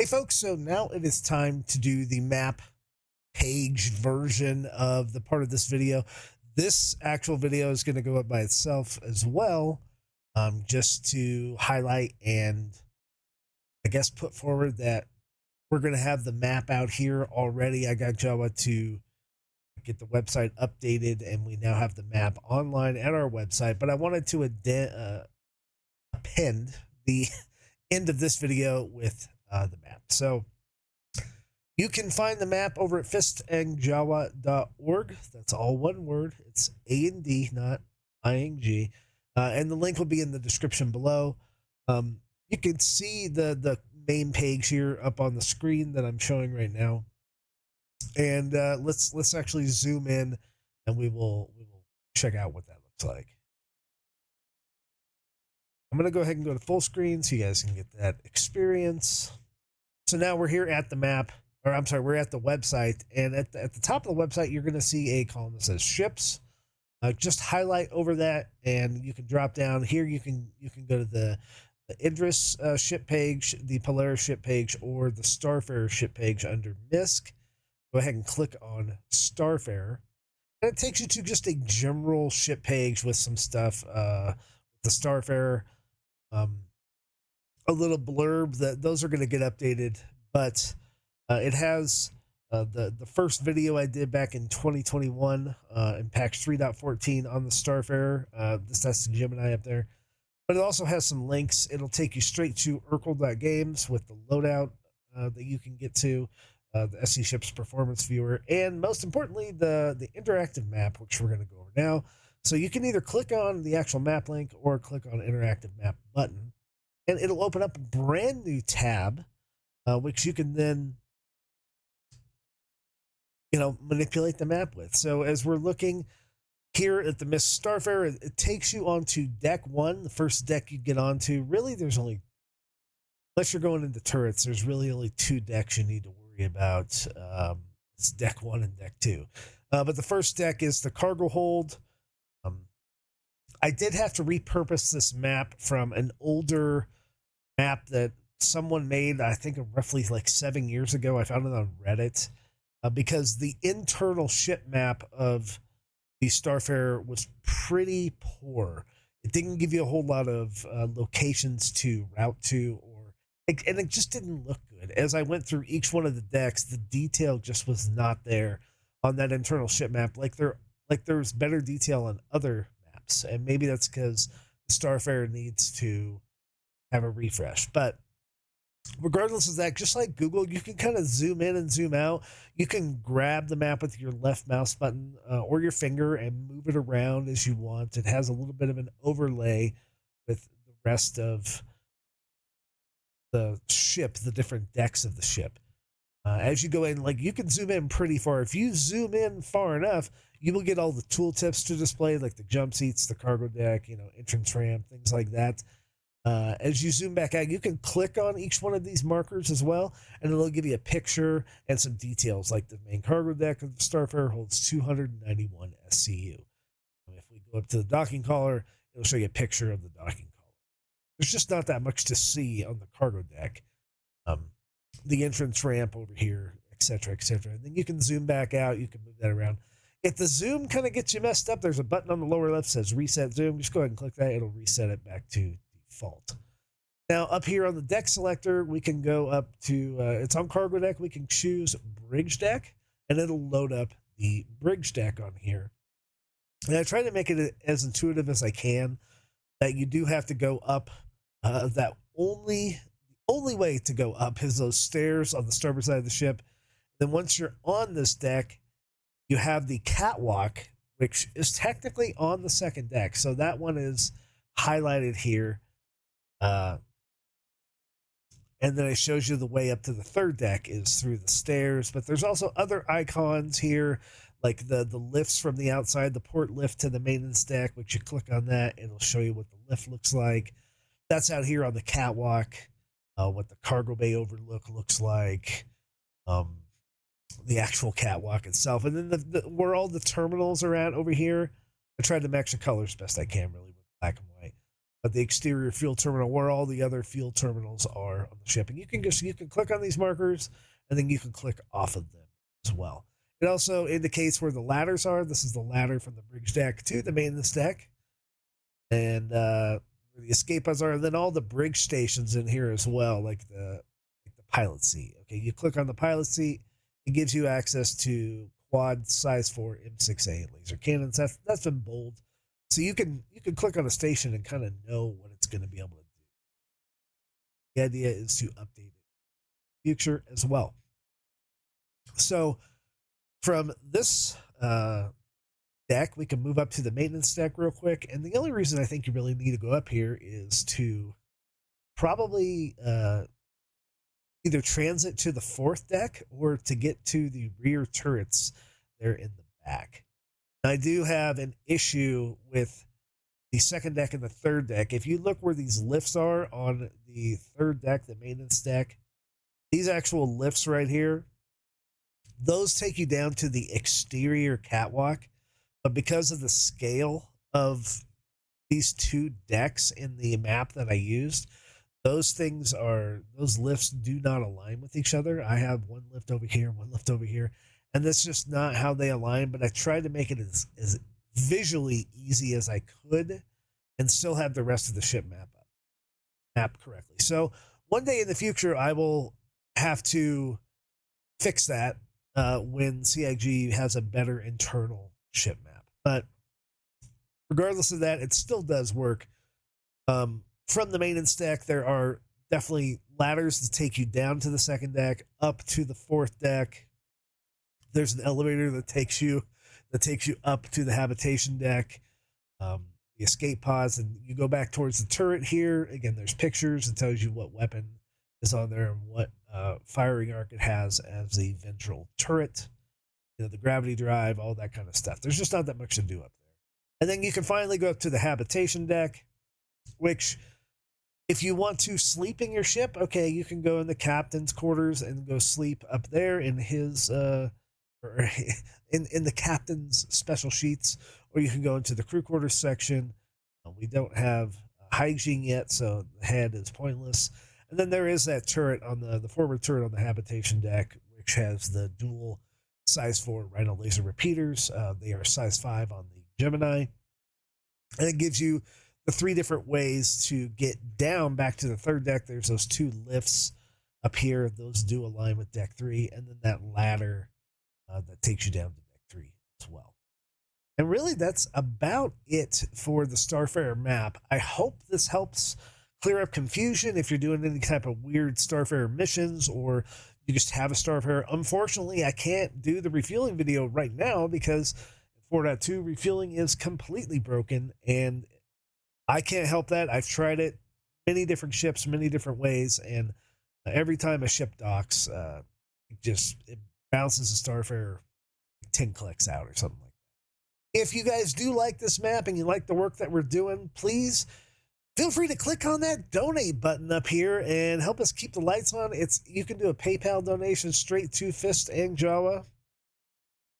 Hey folks, so now it is time to do the map page version of the part of this video. This actual video is going to go up by itself as well, just to highlight and I guess put forward that we're going to have the map out here already. I got Jawa to get the website updated and we now have the map online at our website, but I wanted to append the end of this video with the map. So you can find the map over at fistandjawa.org. That's all one word. It's A&D, not ING. And the link will be in the description below. You can see the main page here up on the screen that I'm showing right now. And let's actually zoom in and we will check out what that looks like. I'm going to go ahead and go to full screen so you guys can get that experience. So now we're here at the map. Or I'm sorry, we're at the website, and at the top of the website, you're going to see a column that says ships. Just highlight over that, and you can drop down here. You can go to the Idris ship page, the Polaris ship page, or the Starfarer ship page under MISC. Go ahead and click on Starfarer, and it takes you to just a general ship page with some stuff. The Starfarer, a little blurb that those are going to get updated, but it has the first video I did back in 2021 in patch 3.14 on the Starfarer. That's the Gemini up there. But it also has some links. It'll take you straight to Urkel.games with the loadout that you can get to, the SC Ships Performance Viewer, and most importantly, the interactive map, which we're going to go over now. So you can either click on the actual map link or click on interactive map button, and it'll open up a brand new tab, which you can then manipulate the map with. So as we're looking here at the MISC Starfarer, it takes you onto deck 1, the first deck you get onto. Really, there's only, unless you're going into turrets, there's really only 2 decks you need to worry about. It's deck 1 and deck 2. But the first deck is the cargo hold. I did have to repurpose this map from an older map that someone made, I think roughly like 7 years ago. I found it on Reddit. Because the internal ship map of the Starfarer was pretty poor. It didn't give you a whole lot of locations to route to, and it just didn't look good. As I went through each one of the decks, the detail just was not there on that internal ship map. Like there's better detail on other maps, and maybe that's because the Starfarer needs to have a refresh. But regardless of that, just like Google, you can kind of zoom in and zoom out. You can grab the map with your left mouse button or your finger and move it around as you want. It has a little bit of an overlay with the rest of the ship, the different decks of the ship. As you go in, like, you can zoom in pretty far. If you zoom in far enough, you will get all the tooltips to display, like the jump seats, the cargo deck, entrance ramp, things like that. As you zoom back out, you can click on each one of these markers as well, and it'll give you a picture and some details, like the main cargo deck of the Starfarer holds 291 SCU. If we go up to the docking collar, it'll show you a picture of the docking collar. There's just not that much to see on the cargo deck. The entrance ramp over here, etc., etc. And then you can zoom back out. You can move that around. If the zoom kind of gets you messed up, there's a button on the lower left that says reset zoom. Just go ahead and click that. It'll reset it back to default. Now up here on the deck selector, we can go up to, it's on cargo deck. We can choose bridge deck, and it'll load up the bridge deck on here. And I try to make it as intuitive as I can, that you do have to go up. That only way to go up is those stairs on the starboard side of the ship. Then once you're on this deck, you have the catwalk, which is technically on the second deck. So that one is highlighted here. And then it shows you the way up to the third deck is through the stairs. But there's also other icons here, like the lifts from the outside, the port lift to the maintenance deck, which you click on that, it'll show you what the lift looks like. That's out here on the catwalk, what the cargo bay overlook looks like, the actual catwalk itself. And then where all the terminals are at over here, I tried to match the colors best I can, really, with black and white. the exterior fuel terminal where all the other fuel terminals are on the ship. And you can click on these markers, and then you can click off of them as well. It also indicates where the ladders are. This is the ladder from the bridge deck to the maintenance deck, and where the escape pods are, and then all the bridge stations in here as well, like the pilot seat. Okay, you click on the pilot seat, it gives you access to quad size 4 M6A laser cannons. That's been bold, so you can click on a station and kind of know what it's going to be able to do. The idea is to update it in the future as well. So from this deck, we can move up to the maintenance deck real quick. And the only reason I think you really need to go up here is to probably either transit to the 4th deck or to get to the rear turrets there in the back. I do have an issue with the 2nd deck and the 3rd deck. If you look where these lifts are on the 3rd deck, the maintenance deck, these actual lifts right here, those take you down to the exterior catwalk. But because of the scale of these 2 decks in the map that I used, those lifts do not align with each other. I have one lift over here, one lift over here, and that's just not how they align. But I tried to make it as visually easy as I could and still have the rest of the ship mapped correctly. So one day in the future, I will have to fix that when CIG has a better internal ship map. But regardless of that, it still does work. From the maintenance deck, there are definitely ladders to take you down to the 2nd deck, up to the 4th deck. There's an elevator that takes you up to the habitation deck, the escape pods, and you go back towards the turret here. Again, there's pictures. It tells you what weapon is on there and what firing arc it has as the ventral turret. You know, the gravity drive, all that kind of stuff. There's just not that much to do up there. And then you can finally go up to the habitation deck, which, if you want to sleep in your ship, okay, you can go in the captain's quarters and go sleep up there in his or in the captain's special sheets, or you can go into the crew quarters section. We don't have hygiene yet, so the head is pointless. And then there is that turret on the forward turret on the habitation deck, which has the dual size 4 Rhino laser repeaters. They are size 5 on the Gemini, and it gives you the 3 different ways to get down back to the 3rd deck. There's those 2 lifts up here. Those do align with deck 3, and then that ladder that takes you down to deck 3 as well. And really, that's about it for the Starfarer map. I hope this helps clear up confusion if you're doing any type of weird Starfarer missions, or you just have a Starfarer. Unfortunately, I can't do the refueling video right now because 4.2 refueling is completely broken, and I can't help that. I've tried it, many different ships, many different ways, and every time a ship docks, it bounces a Starfarer 10 clicks out or something like that. If you guys do like this map and you like the work that we're doing, please feel free to click on that donate button up here and help us keep the lights on. You can do a PayPal donation straight to Fist and Jawa,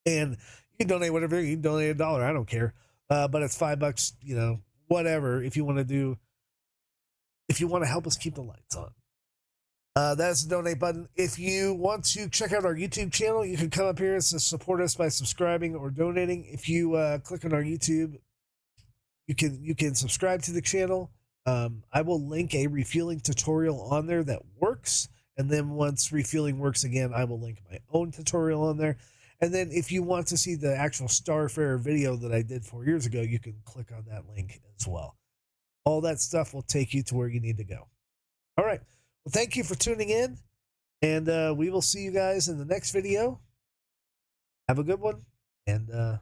and you can donate whatever. You can donate $1, I don't care, but it's $5, you know, whatever. If you want to help us keep the lights on, that's the donate button. If you want to check out our YouTube channel, you can come up here and support us by subscribing or donating. If you click on our YouTube, you can subscribe to the channel. I will link a refueling tutorial on there that works, and then once refueling works again, I will link my own tutorial on there. And then if you want to see the actual Starfarer video that I did 4 years ago, you can click on that link as well. All that stuff will take you to where you need to go. All right. Well, thank you for tuning in, and we will see you guys in the next video. Have a good one, and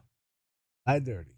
I dirty.